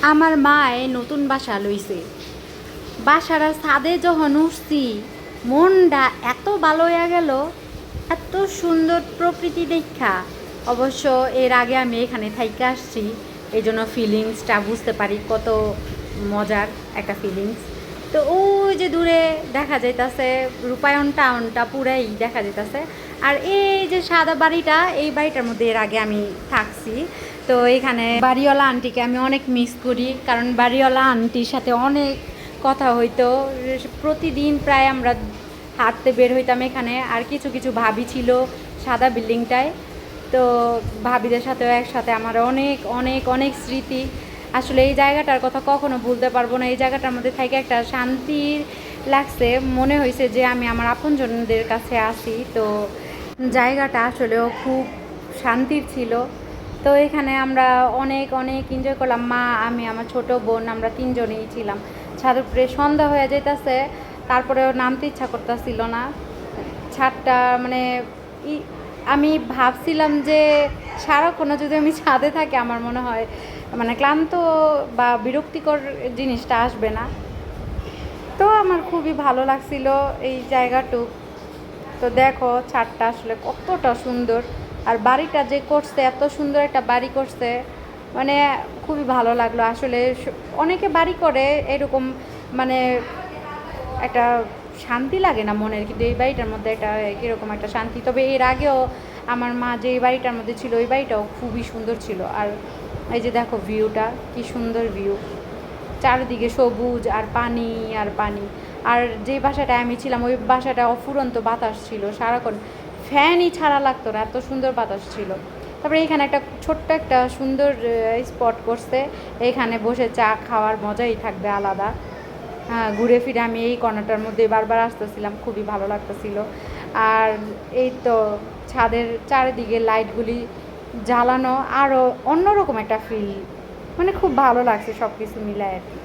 আমার মায়ে নতুন বাসা লইছে। বাসার ছাদে যখন উঠছি মনটা এত ভালো হয়ে গেল, এত সুন্দর প্রকৃতি দেখা। অবশ্য এর আগে আমি এখানে থাইকে আসছি, এই জন্য ফিলিংসটা বুঝতে পারি কত মজার একটা ফিলিংস। তো ওই যে দূরে দেখা যাইতাছে রূপায়ণ টাউনটা পুরাই দেখা যাইতাছে। আর এই যে সাদা বাড়িটা, এই বাড়িটার মধ্যে এর আগে আমি থাকছি। তো এখানে বাড়িওয়ালা আন্টিকে আমি অনেক মিস করি, কারণ বাড়িওয়ালা আন্টির সাথে অনেক কথা হইতো। প্রতিদিন প্রায় আমরা হাঁটতে বের হইতাম এখানে। আর কিছু কিছু ভাবি ছিল সাদা বিল্ডিংটায়, তো ভাবিদের সাথেও একসাথে আমার অনেক অনেক অনেক স্মৃতি। আসলে এই জায়গাটার কথা কখনো ভুলতে পারবো না। এই জায়গাটার মধ্যে থেকে একটা শান্তির লাগছে, মনে হয়েছে যে আমি আমার আপনজনদের কাছে আসি। তো জায়গাটা আসলেও খুব শান্তির ছিল। তো এখানে আমরা অনেক অনেক এনজয় করলাম, মা, আমি, আমার ছোট বোন, আমরা তিনজনেই ছিলাম। ছাদের উপরে সন্ধ্যা হয়ে যেতেছে, তারপরেও নামতে ইচ্ছা করতেছিল না। ছাদটা মানে আমি ভাবছিলাম যে সারাক্ষণ যদি আমি ছাদে থাকি আমার মনে হয় মানে ক্লান্ত বা বিরক্তিকর জিনিসটা আসবে না। তো আমার খুবই ভালো লাগছিল এই জায়গাটুক। তো দেখো ছাদটা আসলে কতটা সুন্দর, আর বাড়িটা যে করছে এত সুন্দর একটা বাড়ি করছে, মানে খুবই ভালো লাগলো আসলে। অনেকে বাড়ি করে এরকম মানে একটা শান্তি লাগে না মনের, কিন্তু এই বাড়িটার মধ্যে একটা কীরকম একটা শান্তি। তবে এর আগেও আমার মা যে বাড়িটার মধ্যে ছিল ওই বাড়িটাও খুবই সুন্দর ছিল। আর এই যে দেখো ভিউটা, কি সুন্দর ভিউ, চারিদিকে সবুজ আর পানি আর পানি। আর যে বাসাটায় আমি ছিলাম ওই বাসাটা অফুরন্ত বাতাস ছিল, সারাক্ষণ ফ্যানই ছাড়া লাগতো না, এত সুন্দর বাতাস ছিল। তারপরে এখানে একটা ছোট্ট একটা সুন্দর স্পট করছে, এখানে বসে চা খাওয়ার মজাই থাকবে আলাদা। হ্যাঁ, ঘুরে ফিরে আমি এই কর্নারটার মধ্যে বারবার আসতেছিলাম, খুবই ভালো লাগতেছিল। আর এই তো ছাদের চারিদিকে লাইটগুলি জ্বালানো, আরও অন্যরকম একটা ফিল, মানে খুব ভালো লাগছে সব কিছু মিলায় আর কি।